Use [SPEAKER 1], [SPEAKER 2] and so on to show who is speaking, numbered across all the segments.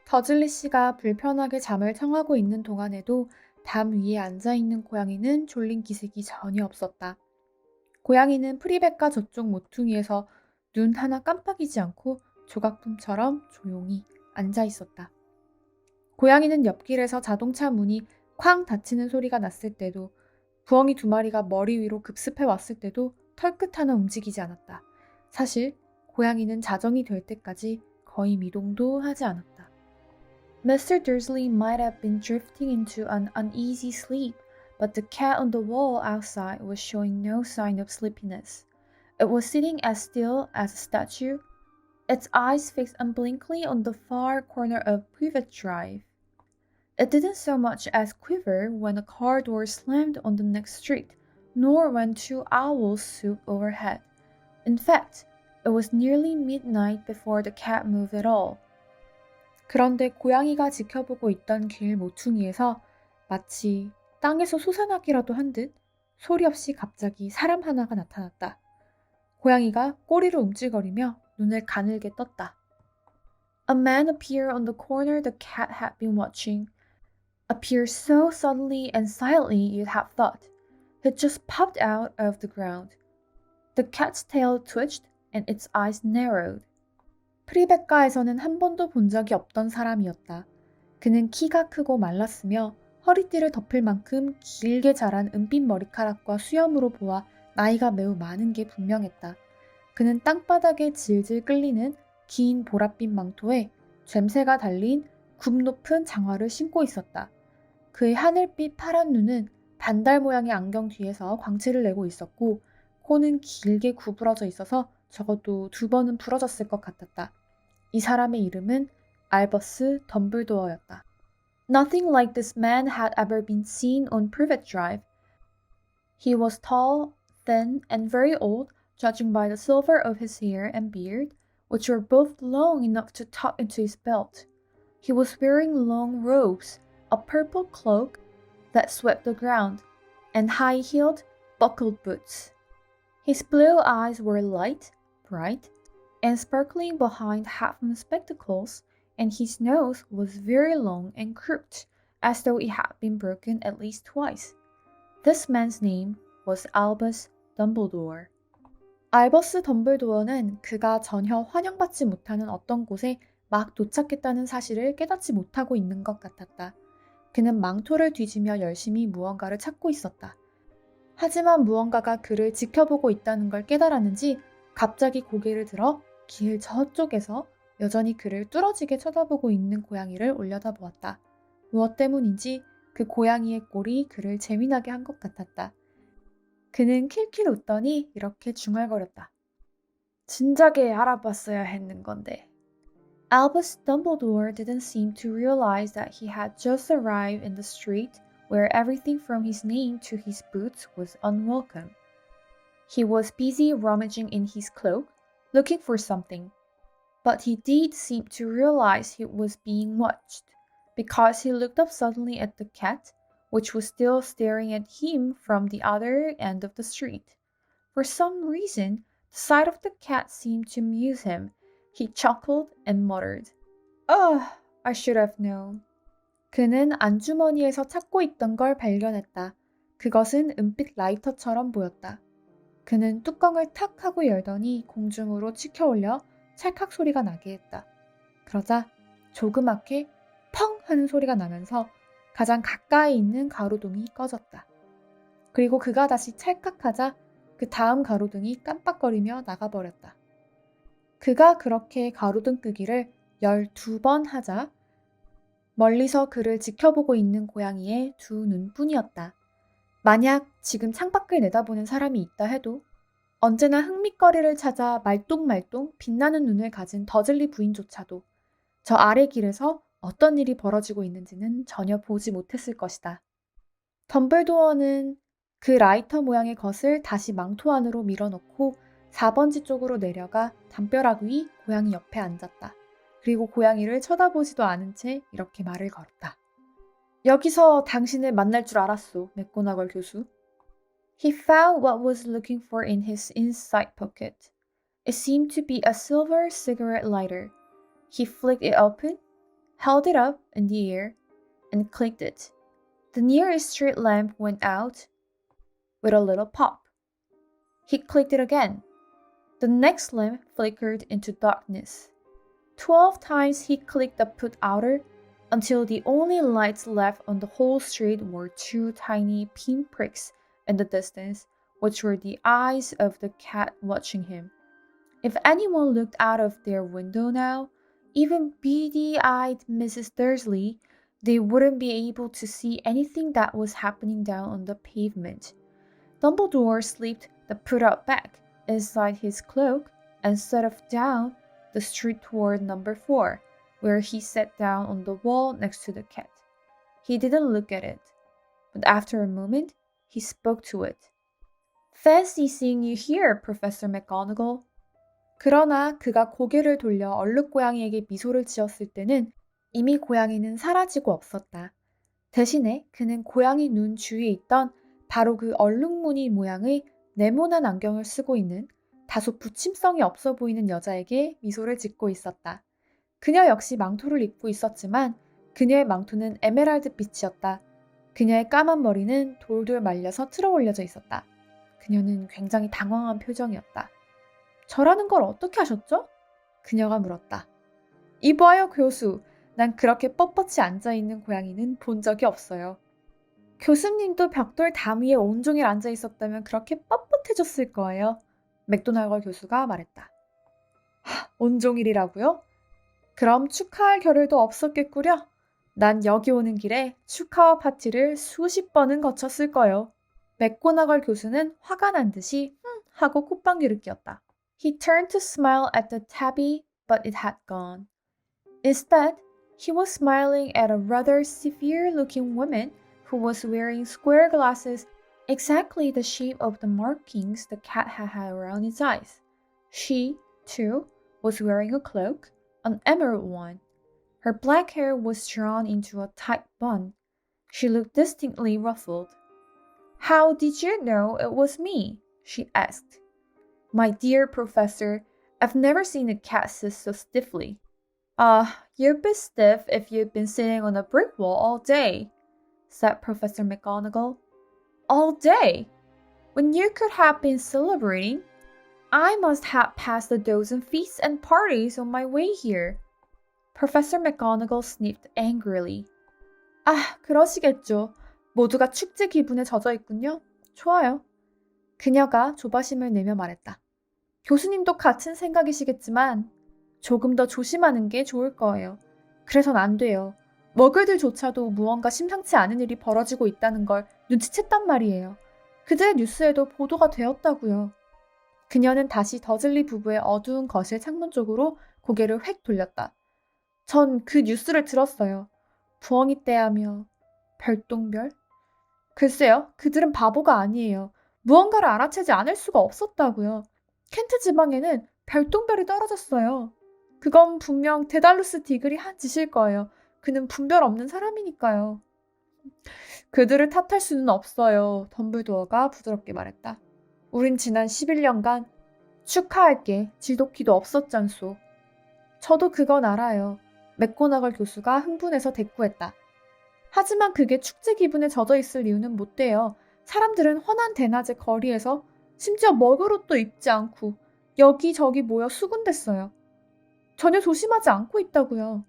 [SPEAKER 1] 더즐리 씨가 불편하게 잠을 청하고 있는 동안에도 담 위에 앉아있는 고양이는 졸린 기색이 전혀 없었다. 고양이는 프리백과 저쪽 모퉁이에서 눈 하나 깜빡이지 않고 조각품처럼 조용히 앉아있었다. 고양이는 옆길에서 자동차 문이 쾅 닫히는 소리가 났을 때도, 부엉이 두 마리가 머리 위로 급습해 왔을 때도 털끝 하나 움직이지 않았다. 사실 고양이는 자정이 될 때까지 거의 미동도 하지 않았다. Mr. Dursley might have been drifting into an uneasy sleep, but the cat on the wall outside was showing no sign of sleepiness. It was sitting as still as a statue, its eyes fixed unblinkingly on the far corner of Privet Drive. It didn't so much as quiver when a car door slammed on the next street, nor when two owls swooped overhead. In fact, it was nearly midnight before the cat moved at all. 그런데 고양이가 지켜보고 있던 길 모퉁이에서 마치 땅에서 솟아나기라도 한 듯 소리 없이 갑자기 사람 하나가 나타났다. 고양이가 꼬리를 움찔거리며 눈을 가늘게 떴다. A man appeared on the corner the cat had been watching. Appeared so suddenly and silently you'd have thought it just popped out of the ground. The cat's tail twitched and its eyes narrowed. 프리베카에서는 한 번도 본 적이 없던 사람이었다. 그는 키가 크고 말랐으며 허리띠를 덮을 만큼 길게 자란 은빛 머리카락과 수염으로 보아 나이가 매우 많은 게 분명했다. 그는 땅바닥에 질질 끌리는 긴 보랏빛 망토에 젬새가 달린 굽 높은 장화를 신고 있었다. 그의 하늘빛 파란 눈은 반달 모양의 안경 뒤에서 광채를 내고 있었고 코는 길게 구부러져 있어서 적어도 2번은 부러졌을 것 같았다. 이 사람의 이름은 알버스 덤블도어였다. Nothing like this man had ever been seen on Privet Drive. He was tall, thin, and very old, judging by the silver of his hair and beard, which were both long enough to tuck into his belt. He was wearing long robes, a purple cloak that swept the ground, and high-heeled, buckled boots. His blue eyes were light, bright, and sparkling behind half-moon spectacles, and his nose was very long and crooked, as though it had been broken at least twice. This man's name was Albus Dumbledore. 알버스 덤블도어는 그가 전혀 환영받지 못하는 어떤 곳에 막 도착했다는 사실을 깨닫지 못하고 있는 것 같았다. 그는 망토를 뒤지며 열심히 무언가를 찾고 있었다. 하지만 무언가가 그를 지켜보고 있다는 걸 깨달았는지 갑자기 고개를 들어 길 저쪽에서 여전히 그를 뚫어지게 쳐다보고 있는 고양이를 올려다보았다. 무엇 때문인지 그 고양이의 꼴이 그를 재미나게 한 것 같았다. 그는 킬킬 웃더니 이렇게 중얼거렸다. 진작에 알아봤어야 했는 건데. Albus Dumbledore didn't seem to realize that he had just arrived in the street where everything from his name to his boots was unwelcome. He was busy rummaging in his cloak, looking for something. But he did seem to realize he was being watched, because he looked up suddenly at the cat, which was still staring at him from the other end of the street. For some reason, the sight of the cat seemed to amuse him. He chuckled and muttered, "Oh, I should have known." 그는 안주머니에서 찾고 있던 걸 발견했다. 그것은 은빛 라이터처럼 보였다. 그는 뚜껑을 탁 하고 열더니 공중으로 치켜올려 찰칵 소리가 나게 했다. 그러자 조그맣게 펑 하는 소리가 나면서 가장 가까이 있는 가로등이 꺼졌다. 그리고 그가 다시 찰칵하자 그 다음 가로등이 깜빡거리며 나가버렸다. 그가 그렇게 가로등 끄기를 12번 하자 멀리서 그를 지켜보고 있는 고양이의 두 눈뿐이었다. 만약 지금 창밖을 내다보는 사람이 있다 해도 언제나 흥미거리를 찾아 말똥말똥 빛나는 눈을 가진 더즐리 부인조차도 저 아래 길에서 어떤 일이 벌어지고 있는지는 전혀 보지 못했을 것이다. 덤블도어는 그 라이터 모양의 것을 다시 망토 안으로 밀어넣고 4번지 쪽으로 내려가 담벼락 위 고양이 옆에 앉았다. 그리고 고양이를 쳐다보지도 않은 채 이렇게 말을 걸었다. 여기서 당신을 만날 줄 알았소, 맥고나걸 교수. He found what was looking for in his inside pocket. It seemed to be a silver cigarette lighter. He flicked it open, held it up in the air, and clicked it. The nearest street lamp went out with a little pop. He clicked it again. The next lamp flickered into darkness. 12 times he clicked the put outer until the only lights left on the whole street were two tiny pinpricks in the distance, which were the eyes of the cat watching him. If anyone looked out of their window now, even beady-eyed Mrs. Dursley, they wouldn't be able to see anything that was happening down on the pavement. Dumbledore slipped the put-out bag inside his cloak and set off down the street toward number 4, where he sat down on the wall next to the cat. He didn't look at it, but after a moment, he spoke to it. Fancy seeing you here, Professor McGonagall. 그러나 그가 고개를 돌려 얼룩 고양이에게 미소를 지었을 때는 이미 고양이는 사라지고 없었다. 대신에 그는 고양이 눈 주위에 있던 바로 그 얼룩무늬 모양의 네모난 안경을 쓰고 있는 다소 부침성이 없어 보이는 여자에게 미소를 짓고 있었다. 그녀 역시 망토를 입고 있었지만 그녀의 망토는 에메랄드 빛이었다. 그녀의 까만 머리는 돌돌 말려서 틀어 올려져 있었다. 그녀는 굉장히 당황한 표정이었다. 저라는 걸 어떻게 하셨죠? 그녀가 물었다. 이봐요, 교수. 난 그렇게 뻣뻣이 앉아있는 고양이는 본 적이 없어요. 교수님도 벽돌 담 위에 온종일 앉아있었다면 그렇게 뻣뻣해졌을 거예요. 맥도날걸 교수가 말했다. 온종일이라고요? 그럼 축하할 겨를도 없었겠구려? 난 여기 오는 길에 축하와 파티를 수십 번은 거쳤을 거요. 맥고나걸 교수는 화가 난 듯이 하고 콧방귀를 뀌었다. He turned to smile at the tabby, but it had gone. Instead, he was smiling at a rather severe-looking woman who was wearing square glasses exactly the shape of the markings the cat had around its eyes. She, too, was wearing a cloak, an emerald one. Her black hair was drawn into a tight bun. She looked distinctly ruffled. How did you know it was me? She asked. My dear professor, I've never seen a cat sit so stiffly. You'd be stiff if you'd been sitting on a brick wall all day, said Professor McGonagall. All day? When you could have been celebrating? I must have passed a dozen feasts and parties on my way here. Professor McGonagall sniffed angrily. 그러시겠죠. 모두가 축제 기분에 젖어 있군요. 좋아요. 그녀가 조바심을 내며 말했다. 교수님도 같은 생각이시겠지만 조금 더 조심하는 게 좋을 거예요. 그래선 안 돼요. 머글들조차도 무언가 심상치 않은 일이 벌어지고 있다는 걸 눈치챘단 말이에요. 그제 뉴스에도 보도가 되었다고요. 그녀는 다시 더즐리 부부의 어두운 거실 창문 쪽으로 고개를 획 돌렸다. 전 그 뉴스를 들었어요. 부엉이 떼하며 별똥별? 글쎄요, 그들은 바보가 아니에요. 무언가를 알아채지 않을 수가 없었다고요. 켄트 지방에는 별똥별이 떨어졌어요. 그건 분명 데달루스 디글이 한 짓일 거예요. 그는 분별 없는 사람이니까요. 그들을 탓할 수는 없어요. 덤블도어가 부드럽게 말했다. 우린 지난 11년간 축하할 게 지독히도 없었잖소. 저도 그건 알아요. 맥고나걸 교수가 흥분해서 대꾸했다. 하지만 그게 축제 기분에 젖어 있을 이유는 못 돼요. 사람들은 환한 대낮에 거리에서 심지어 먹을 옷도 입지 않고 여기저기 모여 수군댔어요. 전혀 조심하지 않고 있다고요.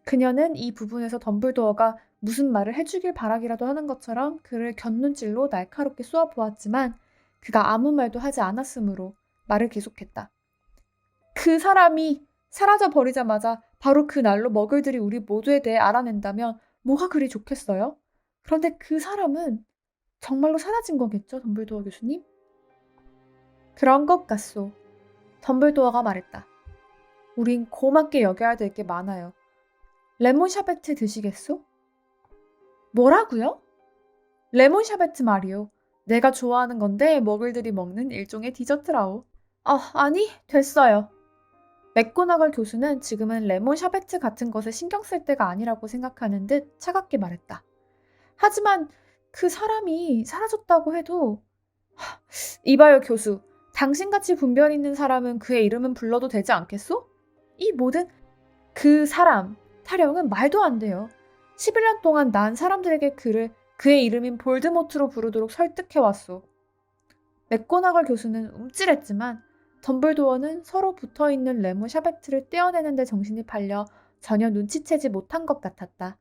[SPEAKER 1] 그녀는 이 부분에서 덤블도어가 무슨 말을 해주길 바라기라도 하는 것처럼 그를 곁눈질로 날카롭게 쏘아보았지만 그가 아무 말도 하지 않았으므로 말을 계속했다. 그 사람이 사라져 버리자마자 바로 그날로 머글들이 우리 모두에 대해 알아낸다면 뭐가 그리 좋겠어요? 그런데 그 사람은 정말로 사라진 거겠죠, 덤블도어 교수님? 그런 것 같소. 덤블도어가 말했다. 우린 고맙게 여겨야 될 게 많아요. 레몬 샤베트 드시겠소? 뭐라고요? 레몬 샤베트 말이요. 내가 좋아하는 건데 머글들이 먹는 일종의 디저트라오. 아니, 됐어요. 맥고나걸 교수는 지금은 레몬 샤베트 같은 것에 신경 쓸 때가 아니라고 생각하는 듯 차갑게 말했다. 하지만 그 사람이 사라졌다고 해도... 이봐요, 교수. 당신같이 분별 있는 사람은 그의 이름은 불러도 되지 않겠소? 이 모든 그 사람, 타령은 말도 안 돼요. 11년 동안 난 사람들에게 그의 이름인 볼드모트로 부르도록 설득해왔소. 맥고나걸 교수는 움찔했지만 덤블도어는 서로 붙어있는 레몬 샤베트를 떼어내는 데 정신이 팔려 전혀 눈치채지 못한 것 같았다.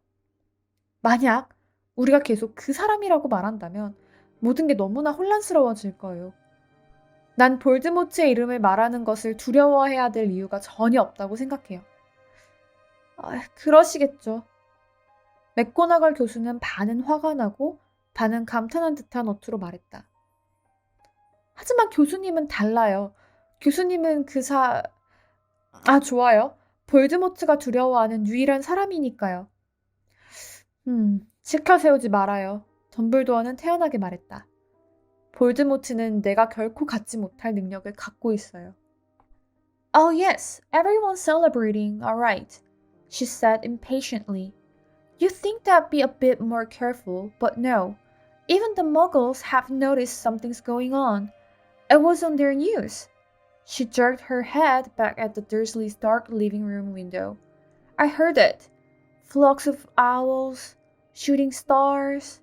[SPEAKER 1] 만약 우리가 계속 그 사람이라고 말한다면 모든 게 너무나 혼란스러워질 거예요. 난 볼드모트의 이름을 말하는 것을 두려워해야 될 이유가 전혀 없다고 생각해요. 그러시겠죠. 맥고나걸 교수는 반은 화가 나고 반은 감탄한 듯한 어투로 말했다. 하지만 교수님은 달라요. 교수님은 좋아요. 볼드모트가 두려워하는 유일한 사람이니까요. 지켜 세우지 말아요. 덤블도어는 태연하게 말했다. 볼드모트는 내가 결코 갖지 못할 능력을 갖고 있어요. Oh yes, everyone's celebrating, all right, she said impatiently. You'd think that'd be a bit more careful, but no. Even the muggles have noticed something's going on. It was on their news. She jerked her head back at the Dursleys' dark living room window. I heard it. Flocks of owls, shooting stars.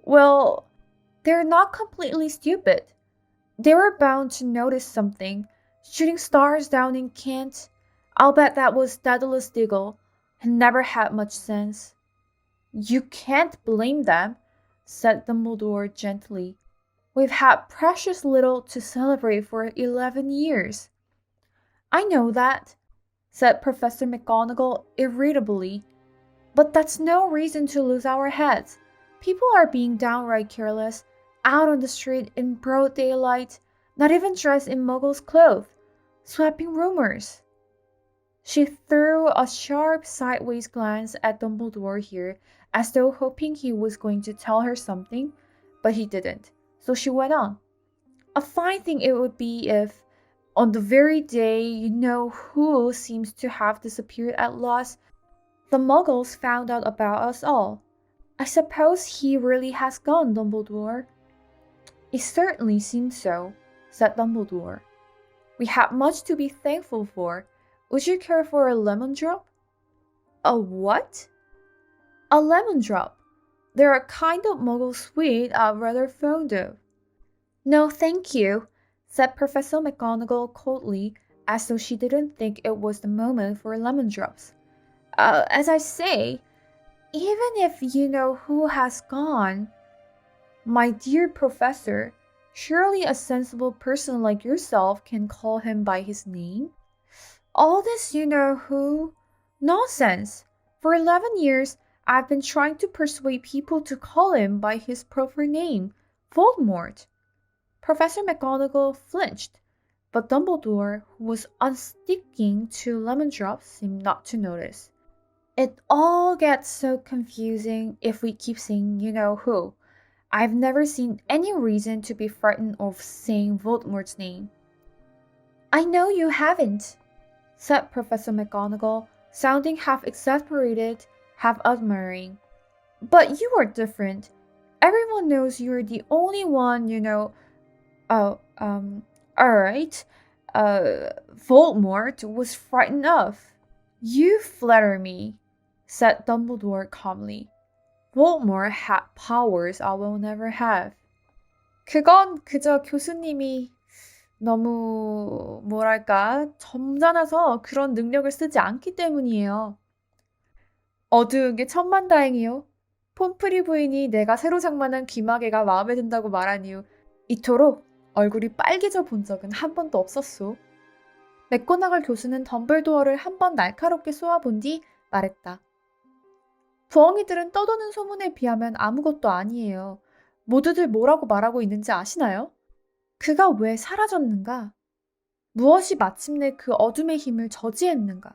[SPEAKER 1] Well, they're not completely stupid. They were bound to notice something. Shooting stars down in Kent. I'll bet that was Daedalus Diggle. He never had much sense. You can't blame them, said Dumbledore gently. We've had precious little to celebrate for 11 years. I know that, said Professor McGonagall irritably. But that's no reason to lose our heads. People are being downright careless, out on the street in broad daylight, not even dressed in Muggles' clothes, swapping rumors. She threw a sharp sideways glance at Dumbledore here, as though hoping he was going to tell her something, but he didn't. So she went on. A fine thing it would be if, on the very day you know who seems to have disappeared at last, the Muggles found out about us all. I suppose he really has gone, Dumbledore. It certainly seems so, said Dumbledore. We have much to be thankful for. Would you care for a lemon drop? A what? A lemon drop. They're a kind of Muggle sweet I'm rather fond of. No, thank you, said Professor McGonagall coldly, as though she didn't think it was the moment for lemon drops. As I say, even if you know who has gone, my dear Professor, surely a sensible person like yourself can call him by his name? All this you know who? Nonsense! For 11 years, I've been trying to persuade people to call him by his proper name, Voldemort. Professor McGonagall flinched, but Dumbledore, who was unsticking to lemon drops, seemed not to notice. It all gets so confusing if we keep saying you know who. I've never seen any reason to be frightened of saying Voldemort's name. I know you haven't, said Professor McGonagall, sounding half exasperated, half admiring. But you are different. Everyone knows you're the only one, you know. Alright. Voldemort was frightened of. You flatter me, said Dumbledore calmly. Voldemort had powers I will never have. 그건 그저 교수님이 너무 점잖아서 그런 능력을 쓰지 않기 때문이에요. 어두운 게 천만다행이요. 폼프리 부인이 내가 새로 장만한 귀마개가 마음에 든다고 말한 이후 이토록 얼굴이 빨개져 본 적은 한 번도 없었소. 맥고나걸 교수는 덤블도어를 한 번 날카롭게 쏘아본 뒤 말했다. 부엉이들은 떠도는 소문에 비하면 아무것도 아니에요. 모두들 뭐라고 말하고 있는지 아시나요? 그가 왜 사라졌는가? 무엇이 마침내 그 어둠의 힘을 저지했는가?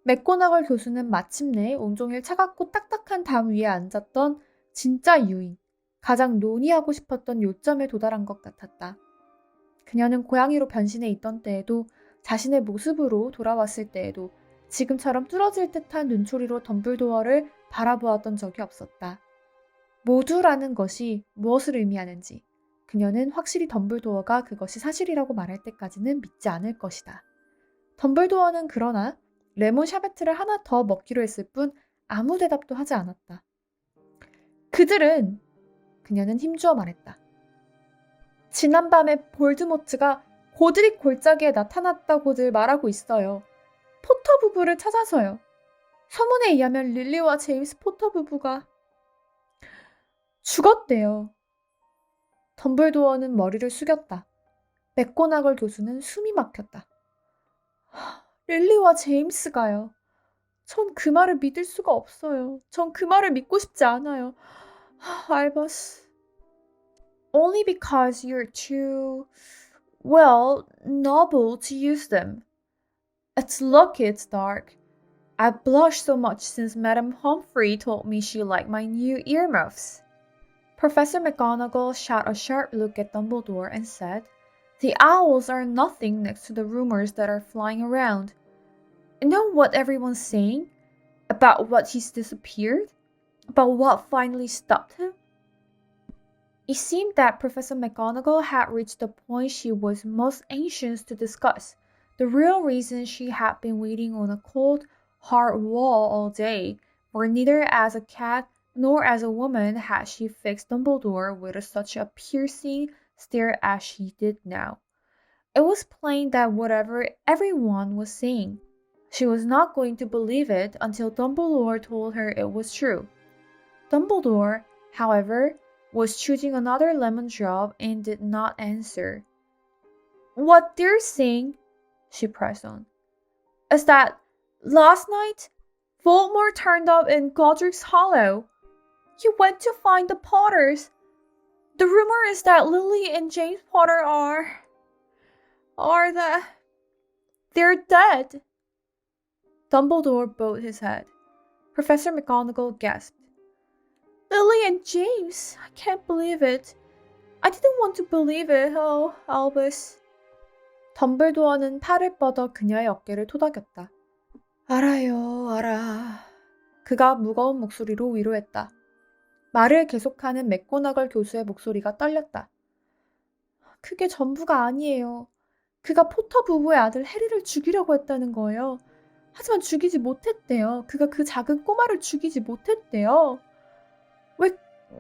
[SPEAKER 1] 맥고나걸 교수는 마침내 온종일 차갑고 딱딱한 담 위에 앉았던 진짜 유인, 가장 논의하고 싶었던 요점에 도달한 것 같았다. 그녀는 고양이로 변신해 있던 때에도 자신의 모습으로 돌아왔을 때에도 지금처럼 뚫어질 듯한 눈초리로 덤블도어를 바라보았던 적이 없었다. 모두라는 것이 무엇을 의미하는지 그녀는 확실히 덤블도어가 그것이 사실이라고 말할 때까지는 믿지 않을 것이다. 덤블도어는 그러나 레몬 샤베트를 하나 더 먹기로 했을 뿐 아무 대답도 하지 않았다. 그들은 그녀는 힘주어 말했다. 지난밤에 볼드모트가 고드릭 골짜기에 나타났다고들 말하고 있어요. 포터 부부를 찾아서요. 소문에 의하면 릴리와 제임스 포터 부부가 죽었대요. 덤블도어는 머리를 숙였다. 맥고나걸 교수는 숨이 막혔다. 릴리와 제임스가요. 전 그 말을 믿을 수가 없어요. 전 그 말을 믿고 싶지 않아요. 알버스. Only because you're too, well, noble to use them. It's lucky it's dark. I've blushed so much since Madame Humphrey told me she liked my new earmuffs. Professor McGonagall shot a sharp look at Dumbledore and said, The owls are nothing next to the rumors that are flying around. You know what everyone's saying? About what he's disappeared? About what finally stopped him? It seemed that Professor McGonagall had reached the point she was most anxious to discuss, the real reason she had been waiting on a cold, hard wall all day, for neither as a cat nor as a woman had she fixed Dumbledore with such a piercing stare as she did now. It was plain that whatever everyone was saying, she was not going to believe it until Dumbledore told her it was true. Dumbledore, however, was choosing another lemon drop and did not answer. What they're saying, she pressed on, is that last night Voldemort turned up in Godric's Hollow. He went to find the Potters. The rumor is that Lily and James Potter they're dead. Dumbledore bowed his head. Professor McGonagall gasped. Lily and James! I can't believe it. I didn't want to believe it. Oh, Albus. 덤블도어는 팔을 뻗어 그녀의 어깨를 토닥였다. 알아요, 알아. 그가 무거운 목소리로 위로했다. 말을 계속하는 맥고나걸 교수의 목소리가 떨렸다. 그게 전부가 아니에요. 그가 포터 부부의 아들 해리를 죽이려고 했다는 거예요. 하지만 죽이지 못했대요. 그가 그 작은 꼬마를 죽이지 못했대요.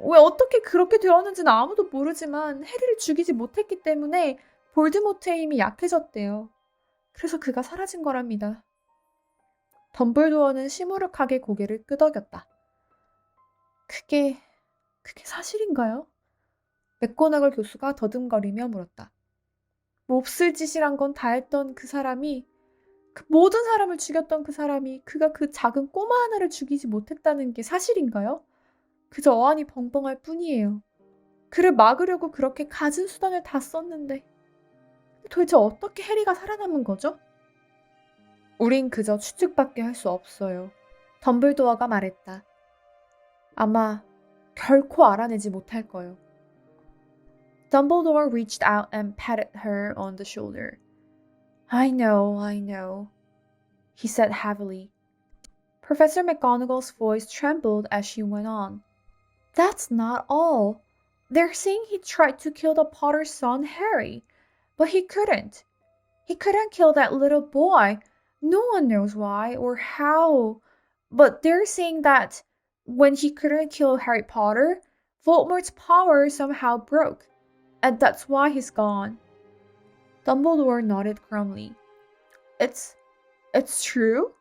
[SPEAKER 1] 왜 어떻게 그렇게 되었는지는 아무도 모르지만 해리를 죽이지 못했기 때문에 볼드모트의 힘이 약해졌대요. 그래서 그가 사라진 거랍니다. 덤블도어는 시무룩하게 고개를 끄덕였다. 그게 사실인가요? 맥고나걸 교수가 더듬거리며 물었다. 몹쓸 짓이란 건 다 했던 그 사람이, 그 모든 사람을 죽였던 그 사람이 그가 그 작은 꼬마 하나를 죽이지 못했다는 게 사실인가요? 그저 어안이 벙벙할 뿐이에요. 그를 막으려고 그렇게 갖은 수단을 다 썼는데 도대체 어떻게 해리가 살아남은 거죠? 우린 그저 추측밖에 할 수 없어요. 덤블도어가 말했다. 아마 결코 알아내지 못할 거요. Dumbledore reached out and patted her on the shoulder. I know, he said heavily. Professor McGonagall's voice trembled as she went on. That's not all. They're saying he tried to kill the Potter's son, Harry, but he couldn't. He couldn't kill that little boy. No one knows why or how. But they're saying that when he couldn't kill Harry Potter, Voldemort's power somehow broke, and that's why he's gone. Dumbledore nodded grumly. It's true?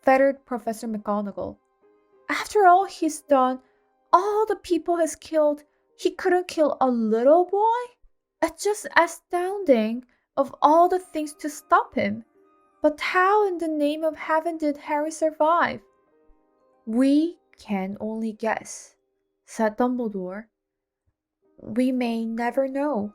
[SPEAKER 1] Fettered Professor McGonagall. After all he's done, all the people he's killed, he couldn't kill a little boy? It's just astounding of all the things to stop him. But how in the name of heaven did Harry survive? We can only guess, said Dumbledore. We may never know.